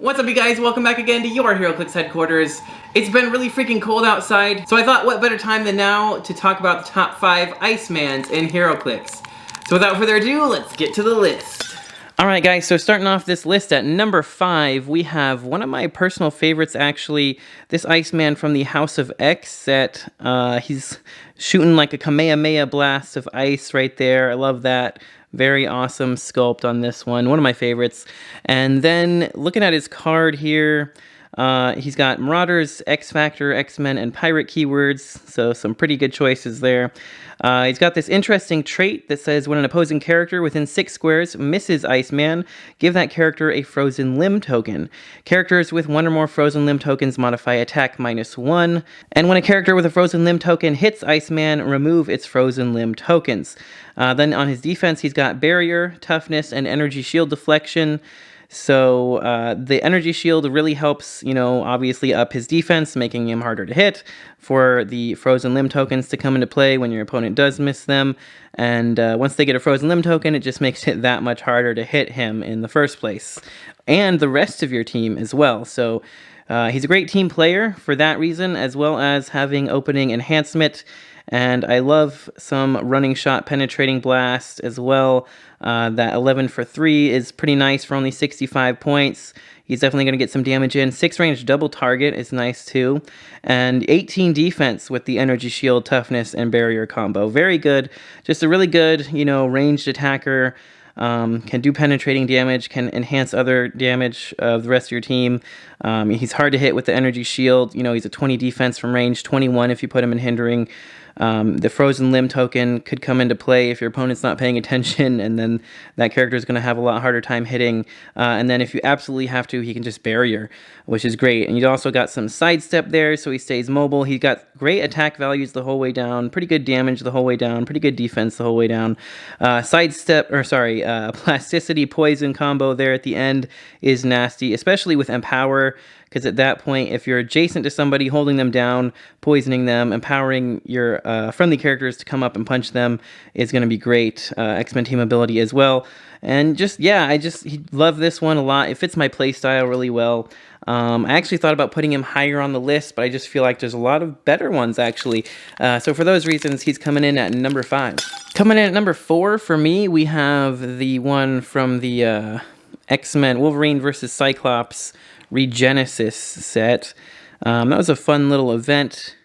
What's up, you guys? Welcome back again to your Heroclix headquarters. It's been really freaking cold outside, so I thought what better time than now to talk about the top 5 Icemans in Heroclix. So without further ado, let's get to the list. Alright guys, so starting off this list at number 5, we have one of my personal favorites actually, this Iceman from the House of X set. He's shooting like a Kamehameha blast of ice right there. I love that. Very awesome sculpt on this one of my favorites. And then looking at his card here, he's got Marauders, X-Factor, X-Men, and Pirate keywords, so some pretty good choices there. He's got this interesting trait that says when an opposing character within 6 squares misses Iceman, give that character a frozen limb token. Characters with 1 or more frozen limb tokens modify attack -1, and when a character with a frozen limb token hits Iceman, remove its frozen limb tokens. Then on his defense, he's got Barrier, Toughness, and Energy Shield Deflection. So the Energy Shield really helps, obviously up his defense, making him harder to hit, for the frozen limb tokens to come into play when your opponent does miss them. And once they get a frozen limb token, it just makes it that much harder to hit him in the first place. And the rest of your team as well. So he's a great team player for that reason, as well as having opening enhancement. And I love some running shot penetrating blast as well. That 11 for 3 is pretty nice for only 65 points. He's definitely going to get some damage in. 6 range double target is nice too. And 18 defense with the Energy Shield, Toughness, and Barrier combo. Very good. Just a really good, ranged attacker. Can do penetrating damage, can enhance other damage of the rest of your team. He's hard to hit with the Energy Shield. He's a 20 defense from range, 21 if you put him in hindering. The frozen limb token could come into play if your opponent's not paying attention, and then that character is going to have a lot harder time hitting. And then if you absolutely have to, he can just barrier, which is great. And you also got some sidestep there, so he stays mobile. He got great attack values the whole way down, pretty good damage the whole way down, pretty good defense the whole way down. Plasticity poison combo there at the end is nasty, especially with Empower. Because at that point, if you're adjacent to somebody, holding them down, poisoning them, empowering your friendly characters to come up and punch them is going to be great. X-Men team ability as well. And I love this one a lot. It fits my playstyle really well. I actually thought about putting him higher on the list, but I just feel like there's a lot of better ones, actually. So for those reasons, he's coming in at number 5. Coming in at number 4, for me, we have the one from the X-Men Wolverine versus Cyclops Regenesis set. That was a fun little event,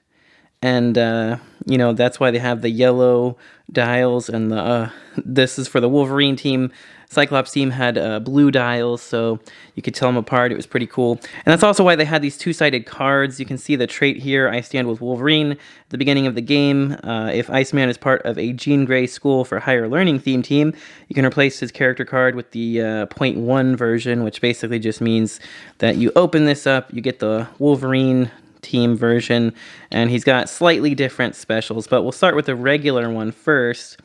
and that's why they have the yellow dials, and this is for the Wolverine team. Cyclops team had blue dials, so you could tell them apart. It was pretty cool. And that's also why they had these two-sided cards. You can see the trait here, I stand with Wolverine, at the beginning of the game. If Iceman is part of a Jean Grey School for Higher Learning theme team, you can replace his character card with the .1 version, which basically just means that you open this up, you get the Wolverine team version, and he's got slightly different specials, but we'll start with the regular one first.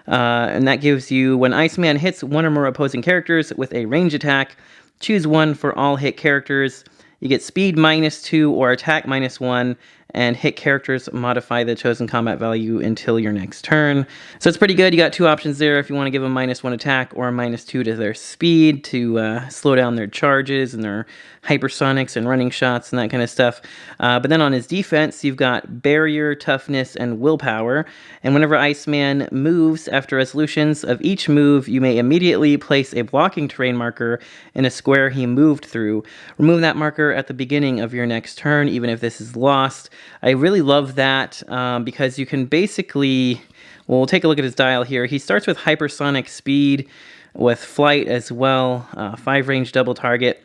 And that gives you, when Iceman hits 1 or more opposing characters with a range attack, choose 1 for all hit characters. You get speed -2 or attack -1, and hit characters modify the chosen combat value until your next turn. So it's pretty good. You got 2 options there if you want to give them -1 attack or -2 to their speed to slow down their charges and their hypersonics and running shots and that kind of stuff. But then on his defense, you've got Barrier, Toughness, and Willpower. And whenever Iceman moves after resolutions of each move, you may immediately place a blocking terrain marker in a square he moved through. Remove that marker at the beginning of your next turn, even if this is lost. I really love that because you can basically, we'll take a look at his dial here. He starts with hypersonic speed with flight as well, 5 range double target.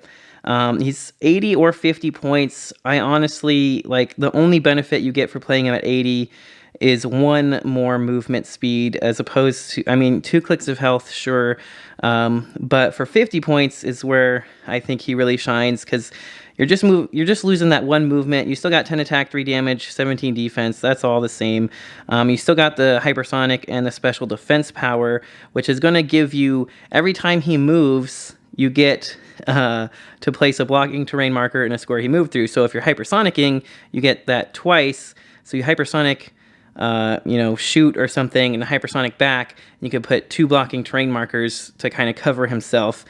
He's 80 or 50 points. I honestly, the only benefit you get for playing him at 80 is 1 more movement speed, as opposed to, 2 clicks of health, sure. But for 50 points is where I think he really shines, because you're just losing that 1 movement. You still got 10 attack, 3 damage, 17 defense. That's all the same. You still got the hypersonic and the special defense power, which is going to give you, every time he moves, you get to place a blocking terrain marker in a square he moved through. So if you're hypersonicking, you get that twice. So you hypersonic shoot or something and hypersonic back. You could put 2 blocking terrain markers to kind of cover himself,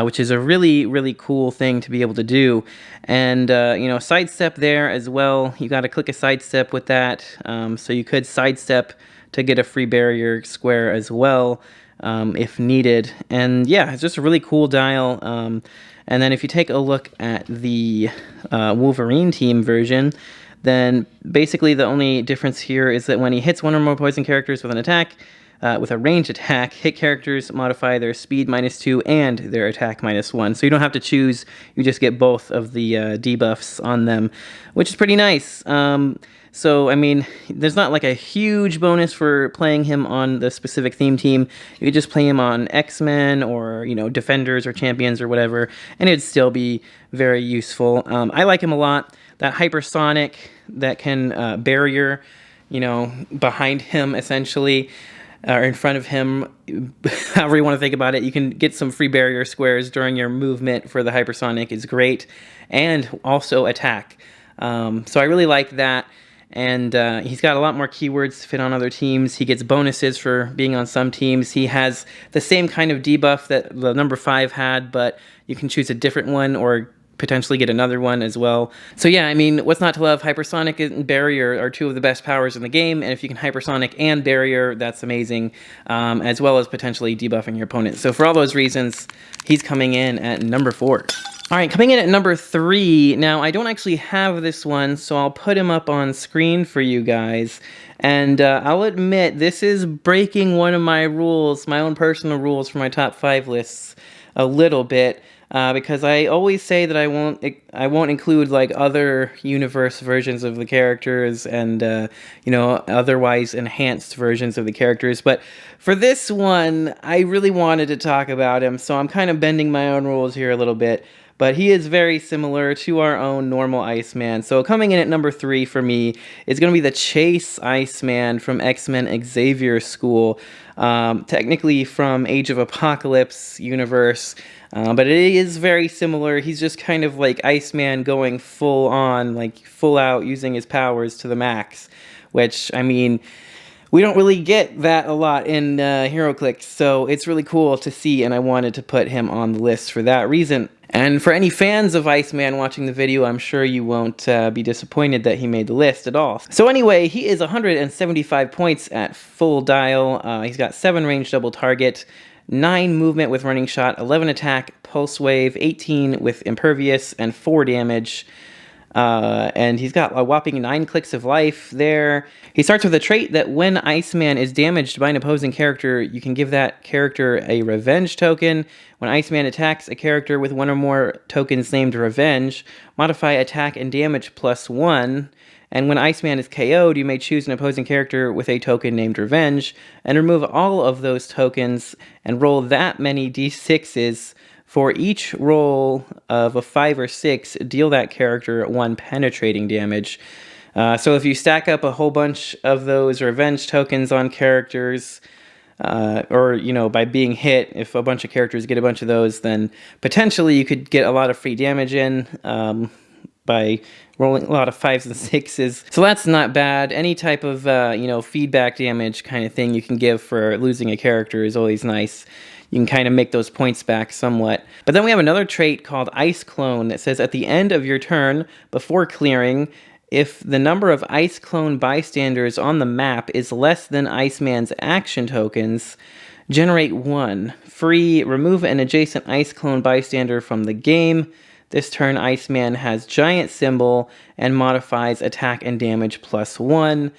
which is a really, really cool thing to be able to do. And, sidestep there as well. You got to click a sidestep with that. So you could sidestep to get a free barrier square as well, if needed. And yeah, it's just a really cool dial. And then if you take a look at the Wolverine team version, then basically the only difference here is that when he hits one or more poison characters with an attack, with a ranged attack, hit characters modify their speed -2 and their attack -1. So you don't have to choose, you just get both of the debuffs on them, which is pretty nice. So, I mean, there's not like a huge bonus for playing him on the specific theme team. You could just play him on X-Men or, Defenders or Champions or whatever, and it'd still be very useful. I like him a lot. That hypersonic that can barrier, behind him essentially, or in front of him, however you want to think about it. You can get some free barrier squares during your movement for the hypersonic is great, and also attack. So I really like that. And he's got a lot more keywords to fit on other teams. He gets bonuses for being on some teams. He has the same kind of debuff that the number 5 had, but you can choose a different one or potentially get another one as well. So yeah, I mean, what's not to love? Hypersonic and Barrier are 2 of the best powers in the game, and if you can Hypersonic and Barrier, that's amazing, as well as potentially debuffing your opponent. So for all those reasons, he's coming in at number 4. All right, coming in at number 3. Now, I don't actually have this one, so I'll put him up on screen for you guys. And I'll admit, this is breaking one of my rules, my own personal rules for my top 5 lists a little bit. Because I always say that I won't include like other universe versions of the characters and otherwise enhanced versions of the characters. But for this one, I really wanted to talk about him, so I'm kind of bending my own rules here a little bit. But he is very similar to our own normal Iceman. So coming in at number 3 for me is going to be the Chase Iceman from X-Men Xavier School. Technically from Age of Apocalypse universe. But it is very similar. He's just kind of like Iceman going full on, like full out, using his powers to the max. Which, I mean, we don't really get that a lot in Heroclix, so it's really cool to see, and I wanted to put him on the list for that reason. And for any fans of Iceman watching the video, I'm sure you won't be disappointed that he made the list at all. So anyway, he is 175 points at full dial. He's got 7 range double target, 9 movement with running shot, 11 attack, pulse wave, 18 with impervious, and 4 damage. And he's got a whopping 9 clicks of life there. He starts with a trait that when Iceman is damaged by an opposing character, you can give that character a revenge token. When Iceman attacks a character with 1 or more tokens named revenge, modify attack and damage +1. And when Iceman is KO'd, you may choose an opposing character with a token named revenge, and remove all of those tokens, and roll that many d6s. For each roll of a 5 or 6, deal that character 1 penetrating damage. So if you stack up a whole bunch of those revenge tokens on characters, or, by being hit, if a bunch of characters get a bunch of those, then potentially you could get a lot of free damage in by rolling a lot of 5s and 6s. So that's not bad. Any type of, feedback damage kind of thing you can give for losing a character is always nice. You can kind of make those points back somewhat. But then we have another trait called Ice Clone that says at the end of your turn, before clearing, if the number of Ice Clone bystanders on the map is less than Iceman's action tokens, generate 1. Free, remove an adjacent Ice Clone bystander from the game. This turn, Iceman has Giant Symbol and modifies attack and damage +1.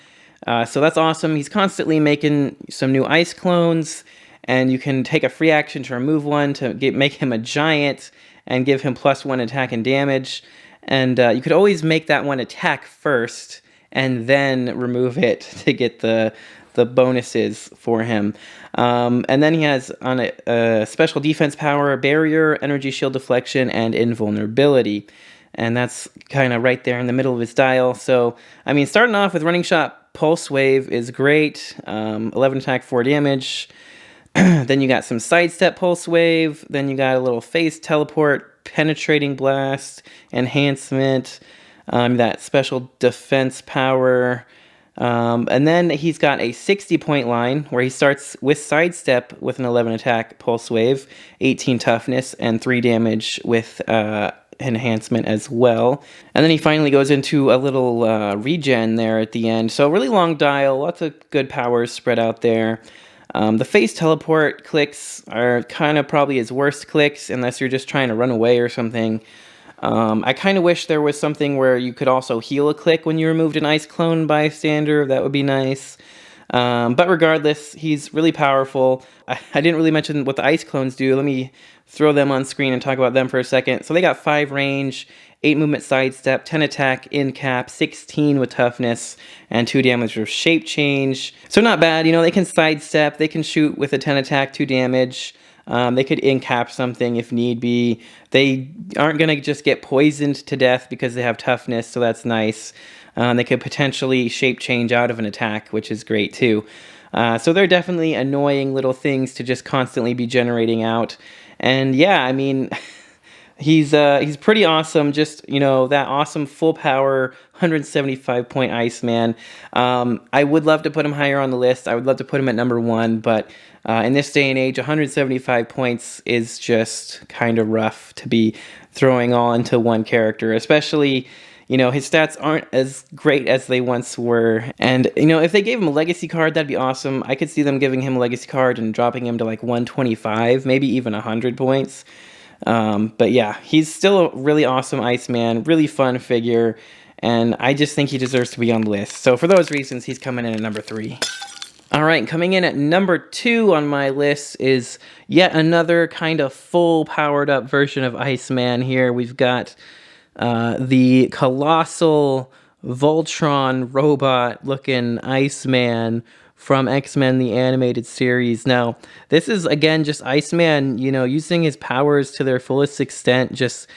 So that's awesome. He's constantly making some new Ice Clones. And you can take a free action to remove one to make him a giant and give him +1 attack and damage. And you could always make that one attack first and then remove it to get the bonuses for him. And then he has on a special defense power, barrier, energy shield deflection, and invulnerability. And that's kind of right there in the middle of his dial. So, I mean, starting off with running shot, pulse wave is great. 11 attack, 4 damage. Then you got some sidestep pulse wave. Then you got a little phase teleport, penetrating blast, enhancement. That special defense power. And then he's got a 60-point line where he starts with Sidestep with an 11 attack Pulse Wave, 18 toughness, and 3 damage with enhancement as well. And then he finally goes into a little regen there at the end. So really long dial, lots of good powers spread out there. The phase teleport clicks are kind of probably his worst clicks unless you're just trying to run away or something. I kind of wish there was something where you could also heal a click when you removed an ice clone bystander. That would be nice. But regardless, he's really powerful. I didn't really mention what the ice clones do. Let me throw them on screen and talk about them for a second. So they got 5 range, 8 movement sidestep, 10 attack in cap, 16 with toughness, and 2 damage with shape change. So not bad. You know, they can sidestep, they can shoot with a 10 attack, 2 damage. They could in-cap something if need be. They aren't going to just get poisoned to death because they have toughness, so that's nice. They could potentially shape change out of an attack, which is great too. So they're definitely annoying little things to just constantly be generating out. And yeah, I mean, he's pretty awesome. Just, you know, that awesome full power 175-point Iceman. I would love to put him higher on the list. I would love to put him at number 1, but in this day and age, 175 points is just kind of rough to be throwing all into one character, especially, you know, his stats aren't as great as they once were. And, you know, if they gave him a legacy card, that'd be awesome. I could see them giving him a legacy card and dropping him to like 125, maybe even 100 points. But yeah, he's still a really awesome Iceman, really fun figure, and I just think he deserves to be on the list. So for those reasons, he's coming in at number 3. All right, coming in at number 2 on my list is yet another kind of full powered up version of Iceman here. We've got the colossal Voltron robot looking Iceman from X-Men the Animated Series. Now, this is, again, just Iceman, you know, using his powers to their fullest extent, just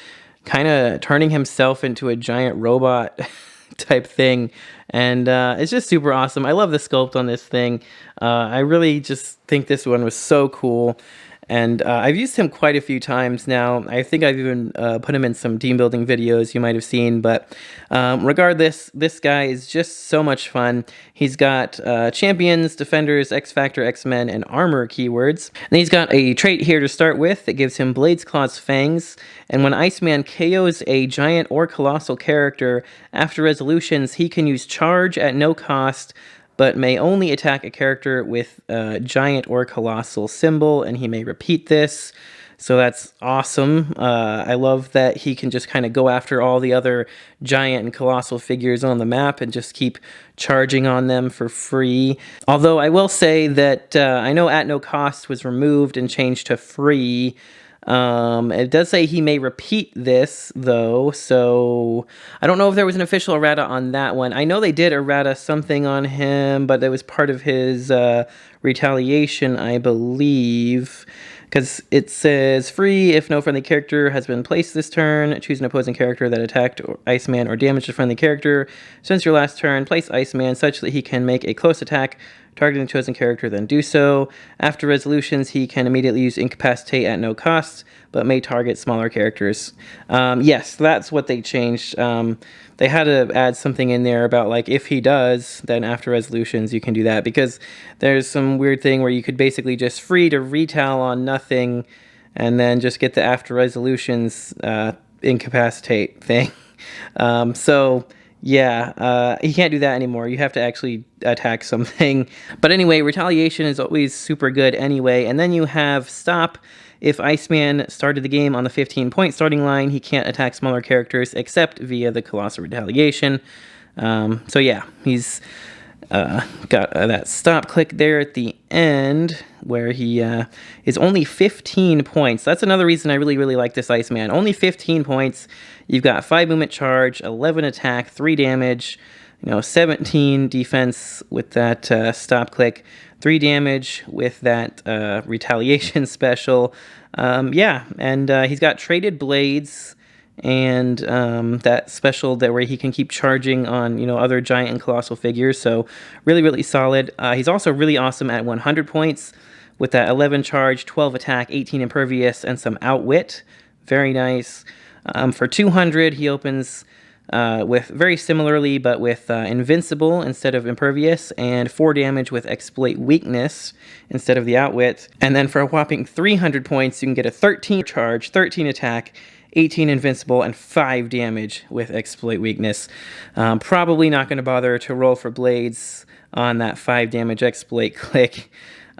kind of turning himself into a giant robot type thing. And it's just super awesome. I love the sculpt on this thing. I really just think this one was so cool. And I've used him quite a few times now. I think I've even put him in some team building videos you might have seen. But regardless, this guy is just so much fun. He's got champions, defenders, X-Factor, X-Men, and armor keywords. And he's got a trait here to start with that gives him Blades, Claws, Fangs. And when Iceman KOs a giant or colossal character, after resolutions, he can use charge at no cost, but may only attack a character with a giant or colossal symbol, and he may repeat this. So that's awesome. I love that he can just kind of go after all the other giant and colossal figures on the map and just keep charging on them for free. Although I will say that I know at no cost was removed and changed to free. It does say he may repeat this, though, so I don't know if there was an official errata on that one. I know they did errata something on him, but that was part of his retaliation, I believe, because it says free if no friendly character has been placed this turn. Choose an opposing character that attacked Iceman or damaged a friendly character. Since your last turn, place Iceman such that he can make a close attack targeting the chosen character, then do so. After resolutions, he can immediately use Incapacitate at no cost, but may target smaller characters. Yes, that's what they changed. They had to add something in there about, like, if he does, then after resolutions, you can do that, because there's some weird thing where you could basically just free to retail on nothing, and then just get the after resolutions Incapacitate thing. Yeah, he can't do that anymore. You have to actually attack something. But anyway, retaliation is always super good anyway. And then you have stop. If Iceman started the game on the 15-point starting line, he can't attack smaller characters except via the colossal retaliation. So yeah, he's got that stop click there at the end where he is only 15 points. That's another reason I really, really like this Iceman. Only 15 points. You've got 5 movement charge, 11 attack, 3 damage, 17 defense with that stop click, 3 damage with that retaliation special. Yeah, and he's got traded blades and that special that where he can keep charging on other giant and colossal figures. So really, really solid. He's also really awesome at 100 points with that 11 charge, 12 attack, 18 impervious, and some outwit. Very nice. For 200, he opens with very similarly, but with invincible instead of impervious, and 4 damage with exploit weakness instead of the outwit. And then for a whopping 300 points, you can get a 13 charge, 13 attack, 18 invincible, and 5 damage with exploit weakness. Probably not going to bother to roll for blades on that 5 damage exploit click.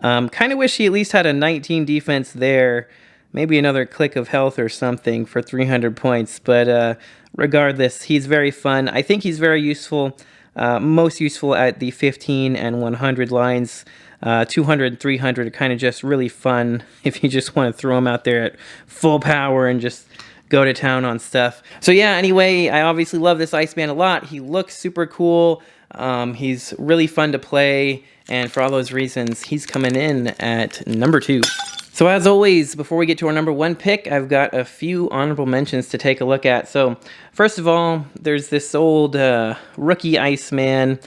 Kind of wish he at least had a 19 defense there. Maybe another click of health or something for 300 points. But regardless, he's very fun. I think he's very useful. Most useful at the 15 and 100 lines. 200 and 300 are kind of just really fun if you just want to throw him out there at full power and just go to town on stuff. So yeah, anyway, I obviously love this Iceman a lot. He looks super cool. He's really fun to play. And for all those reasons, he's coming in at number 2. So as always, before we get to our number 1 pick, I've got a few honorable mentions to take a look at. So first of all, there's this old rookie Iceman.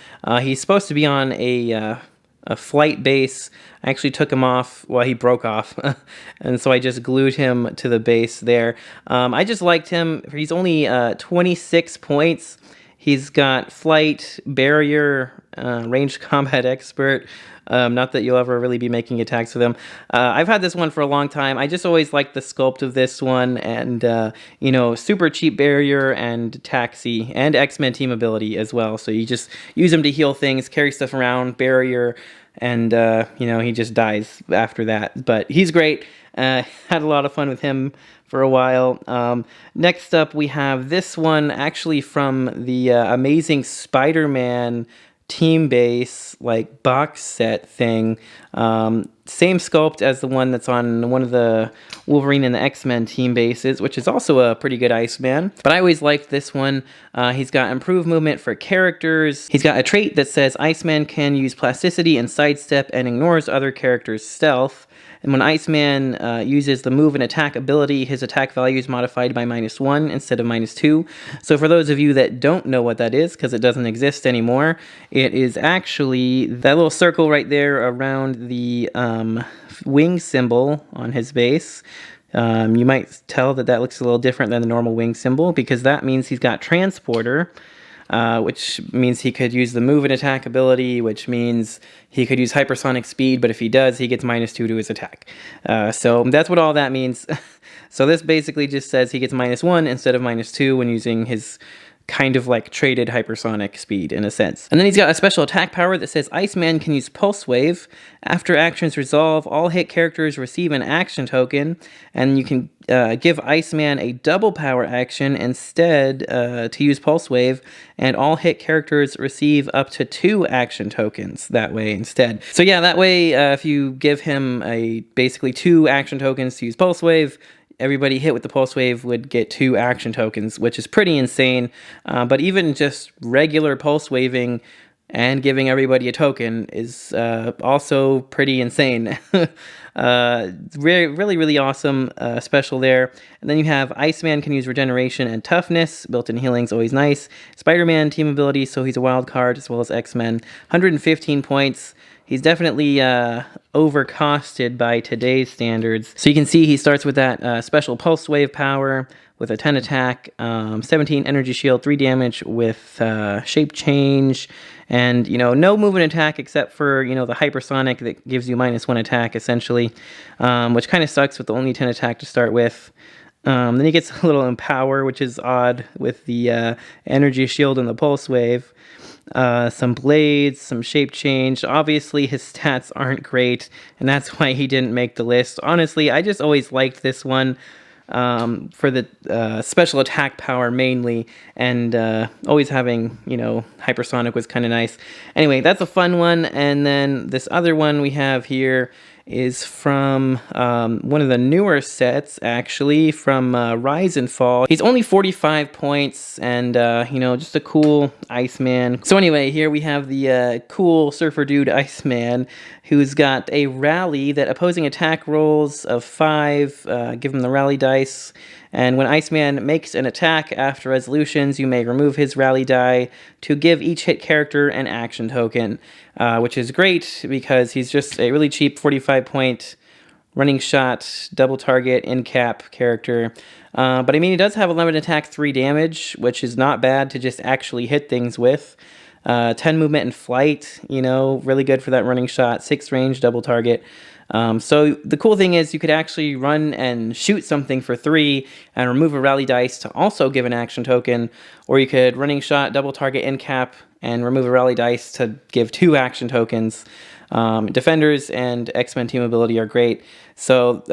He's supposed to be on a flight base. I actually took him off, well, he broke off, and so I just glued him to the base there. I just liked him. He's only 26 points. He's got flight, barrier, ranged combat expert. Not that you'll ever really be making attacks with him. I've had this one for a long time. I just always liked the sculpt of this one, and you know, super cheap barrier and taxi and X-Men team ability as well. So you just use him to heal things, carry stuff around, barrier, and you know, he just dies after that. But he's great. Had a lot of fun with him for a while. Next up, we have this one actually from the Amazing Spider-Man team base, like box set thing. Same sculpt as the one that's on one of the Wolverine and the X-Men team bases, which is also a pretty good Iceman. But I always liked this one. He's got improved movement for characters. He's got a trait that says Iceman can use plasticity and sidestep and ignores other characters' stealth. And when Iceman uses the move and attack ability, his attack value is modified by -1 instead of -2. So for those of you that don't know what that is, because it doesn't exist anymore, it is actually that little circle right there around the wing symbol on his base. You might tell that that looks a little different than the normal wing symbol, because that means he's got Transporter, which means he could use the move and attack ability, which means he could use hypersonic speed, but if he does, he gets -2 to his attack. So that's what all that means. So this basically just says he gets -1 instead of -2 when using his kind of like traded hypersonic speed in a sense. And then he's got a special attack power that says Iceman can use Pulse Wave. After actions resolve, all hit characters receive an action token, and you can give Iceman a double power action instead to use Pulse Wave, and all hit characters receive up to 2 action tokens that way instead. So yeah, that way if you give him basically 2 action tokens to use Pulse Wave, everybody hit with the Pulse Wave would get 2 action tokens, which is pretty insane. But even just regular Pulse Waving and giving everybody a token is also pretty insane. Really, really awesome special there. And then you have Iceman can use regeneration and toughness. Built-in healing is always nice. Spider-Man team ability, so he's a wild card, as well as X-Men. 115 points. He's definitely overcosted by today's standards. So you can see he starts with that special Pulse Wave power with a 10 attack, 17 energy shield, 3 damage with shape change, and, you know, no movement attack except for, you know, the hypersonic that gives you -1 attack, essentially, which kind of sucks with the only 10 attack to start with. Then he gets a little Empower, which is odd with the energy shield and the Pulse Wave. Some blades, some shape change. Obviously, his stats aren't great, and that's why he didn't make the list. Honestly, I just always liked this one for the special attack power mainly, and always having, you know, hypersonic was kind of nice. Anyway, that's a fun one. And then this other one we have here is from one of the newer sets, actually, from Rise and Fall. He's only 45 points, and, you know, just a cool Iceman. So anyway, here we have the cool Surfer Dude Iceman, who's got a rally that opposing attack rolls of 5, give him the rally dice, and when Iceman makes an attack after resolutions, you may remove his rally die to give each hit character an action token, which is great because he's just a really cheap 45 point running shot, double target, in cap character. But I mean, he does have 11 attack, 3 damage, which is not bad to just actually hit things with. 10 movement and flight, you know, really good for that running shot. 6 range, double target. So the cool thing is you could actually run and shoot something for 3 and remove a rally dice to also give an action token, or you could running shot, double target, in cap, and remove a rally dice to give 2 action tokens. Defenders and X-Men team ability are great. So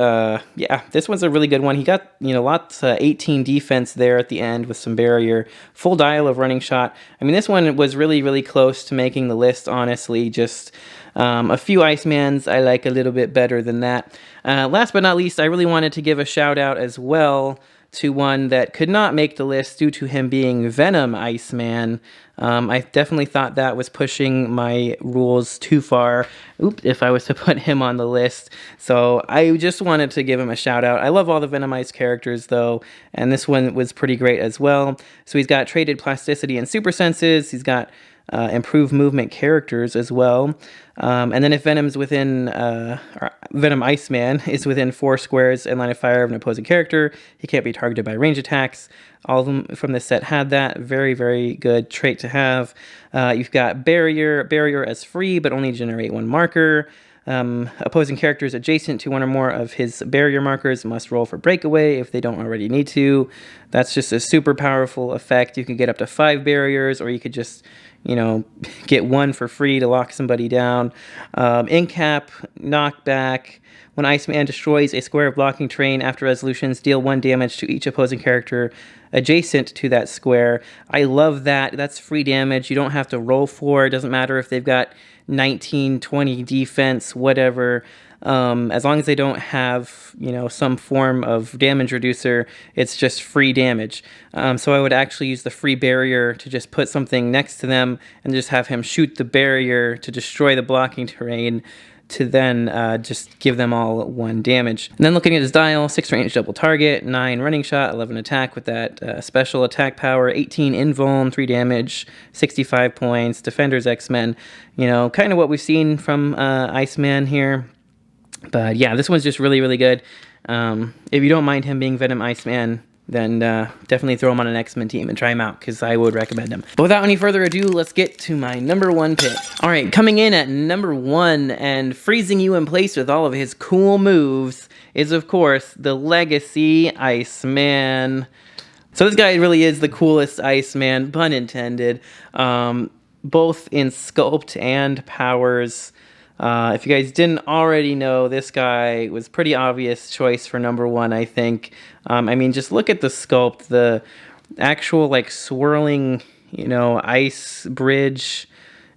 yeah, this one's a really good one. He got, you know, lots 18 defense there at the end with some barrier, full dial of running shot. I mean, this one was really close to making the list, honestly. Just a few Icemans I like a little bit better than that. Last but not least, I really wanted to give a shout out as well to one that could not make the list due to him being Venom Iceman. I definitely thought that was pushing my rules too far, if I was to put him on the list. So I just wanted to give him a shout out. I love all the Venomized characters though, and this one was pretty great as well. So he's got traded plasticity and super senses. He's got improved movement characters as well. And then if Venom's within, Venom Iceman is within 4 squares and line of fire of an opposing character, he can't be targeted by range attacks. All of them from this set had that. Very good trait to have. You've got Barrier as free, but only generate 1 marker. Opposing characters adjacent to 1 or more of his barrier markers must roll for breakaway if they don't already need to. That's just a super powerful effect. You can get up to 5 barriers, or you could just, you know, get 1 for free to lock somebody down. In cap, knockback. When Iceman destroys a square of blocking terrain after resolutions, deal 1 damage to each opposing character adjacent to that square. I love that. That's free damage. You don't have to roll for. It doesn't matter if they've got 19, 20 defense, whatever. As long as they don't have, you know, some form of damage reducer, it's just free damage. So I would actually use the free barrier to just put something next to them and just have him shoot the barrier to destroy the blocking terrain, to then just give them all 1 damage. And then looking at his dial, 6 range double target, 9 running shot, 11 attack with that special attack power, 18 invuln, 3 damage, 65 points, Defenders X-Men, you know, kind of what we've seen from Iceman here. But yeah, this one's just really good. If you don't mind him being Venom Iceman, then definitely throw him on an X-Men team and try him out, because I would recommend him. But without any further ado, let's get to my number 1 pick. All right, coming in at number 1 and freezing you in place with all of his cool moves is, of course, the Legacy Iceman. So this guy really is the coolest Iceman, pun intended, both in sculpt and powers. If you guys didn't already know, this guy was pretty obvious choice for number 1, I think. I mean, just look at the sculpt, the actual, like, swirling, you know, ice bridge,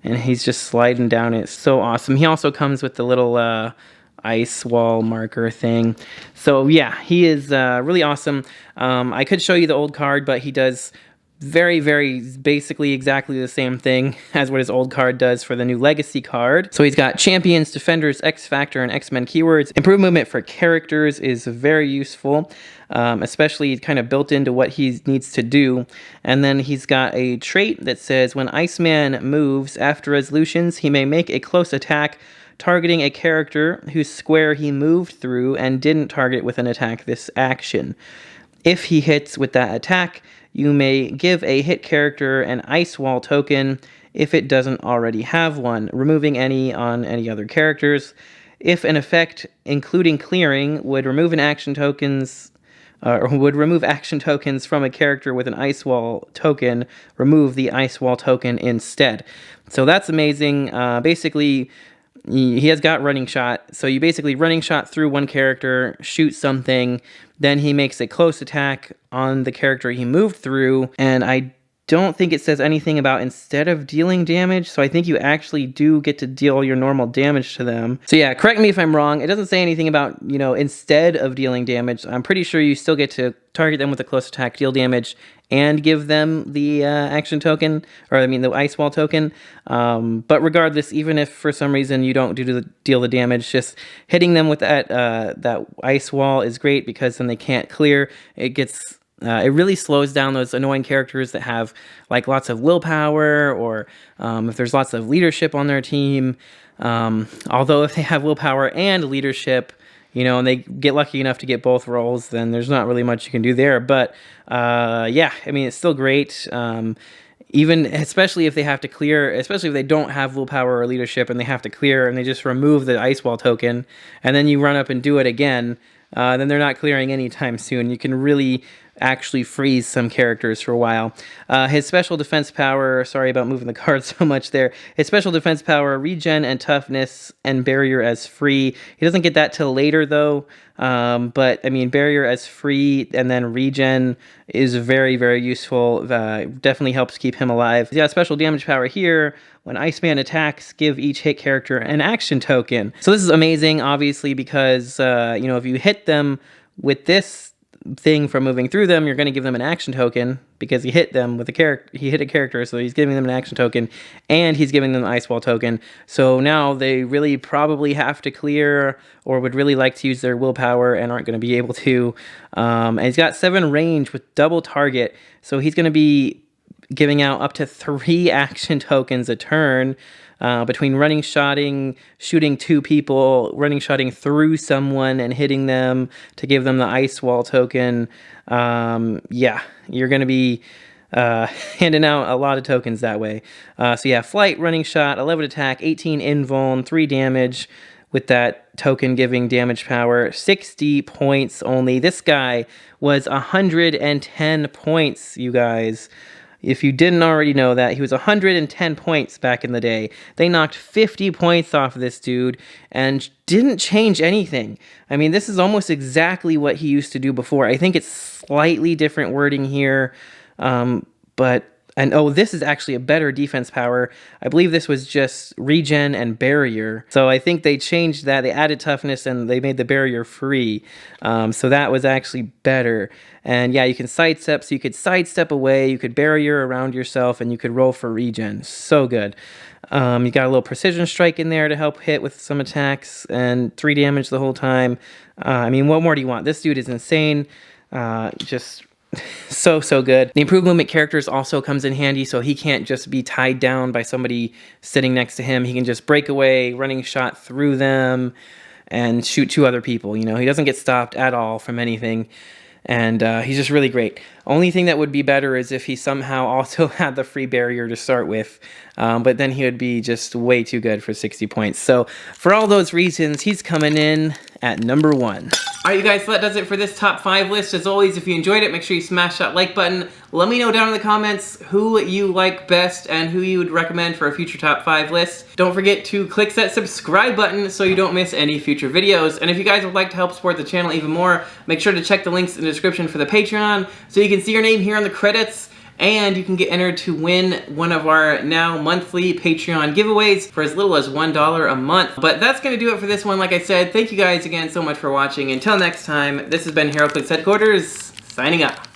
and he's just sliding down it. So awesome. He also comes with the little ice wall marker thing. So yeah, he is really awesome. I could show you the old card, but he does very basically exactly the same thing as what his old card does for the new Legacy card. So he's got Champions, Defenders, X-Factor, and X-Men keywords. Improved movement for characters is very useful, especially kind of built into what he needs to do. And then he's got a trait that says when Iceman moves after resolutions, he may make a close attack targeting a character whose square he moved through and didn't target with an attack this action. If he hits with that attack, you may give a hit character an ice wall token if it doesn't already have one, removing any on any other characters. If an effect, including clearing, would remove action tokens from a character with an ice wall token, remove the ice wall token instead. So that's amazing. Basically, he has got running shot, so you basically running shot through one character, shoot something, then he makes a close attack on the character he moved through, and I don't think it says anything about instead of dealing damage, so I think you actually do get to deal your normal damage to them. So yeah, correct me if I'm wrong, it doesn't say anything about, you know, instead of dealing damage. I'm pretty sure you still get to target them with a close attack, deal damage, and give them the action token, or I mean the ice wall token. But regardless, even if for some reason you don't deal the damage, just hitting them with that ice wall is great, because then they can't clear. It really slows down those annoying characters that have like lots of willpower, or if there's lots of leadership on their team. Although if they have willpower and leadership, you know, and they get lucky enough to get both rolls, then there's not really much you can do there. But yeah, I mean, it's still great. Even especially if they have to clear, especially if they don't have willpower or leadership and they have to clear and they just remove the ice wall token and then you run up and do it again, then they're not clearing anytime soon. You can really actually freeze some characters for a while. His special defense power, sorry about moving the card so much there. His special defense power, regen and toughness and barrier as free. He doesn't get that till later though. But I mean, barrier as free and then regen is very, very useful. Definitely helps keep him alive. Yeah, special damage power here. When Iceman attacks, give each hit character an action token. So this is amazing, obviously, because you know, if you hit them with this thing from moving through them, you're going to give them an action token because he hit them with a character. He hit a character, so he's giving them an action token, and he's giving them the ice wall token. So now they really probably have to clear, or would really like to use their willpower, and aren't going to be able to. And he's got 7 range with double target, so he's going to be giving out up to 3 action tokens a turn. Between running shotting, shooting 2 people, running shotting through someone and hitting them to give them the ice wall token. Yeah, you're going to be handing out a lot of tokens that way. So yeah, flight, running shot, 11 attack, 18 invuln, 3 damage with that token giving damage power, 60 points only. This guy was 110 points, you guys. If you didn't already know that, he was 110 points back in the day. They knocked 50 points off of this dude and didn't change anything. I mean, this is almost exactly what he used to do before. I think it's slightly different wording here, oh, this is actually a better defense power. I believe this was just regen and barrier. So I think they changed that. They added toughness and they made the barrier free. So that was actually better. And yeah, you can sidestep. So you could sidestep away, you could barrier around yourself, and you could roll for regen. So good. You got a little precision strike in there to help hit with some attacks, and 3 damage the whole time. I mean, what more do you want? This dude is insane. Just so good. The improved movement characters also comes in handy, so he can't just be tied down by somebody sitting next to him. He can just break away, running shot through them, and shoot 2 other people. You know, he doesn't get stopped at all from anything, and he's just really great. Only thing that would be better is if he somehow also had the free barrier to start with, but then he would be just way too good for 60 points. So for all those reasons, he's coming in at number 1. Alright, you guys, so that does it for this top 5 list. As always, if you enjoyed it, make sure you smash that like button. Let me know down in the comments who you like best and who you would recommend for a future top 5 list. Don't forget to click that subscribe button so you don't miss any future videos. And if you guys would like to help support the channel even more, make sure to check the links in the description for the Patreon so you can see your name here on the credits. And you can get entered to win one of our now monthly Patreon giveaways for as little as $1 a month. But that's going to do it for this one. Like I said, thank you guys again so much for watching. Until next time, this has been Heroclix Headquarters, signing up.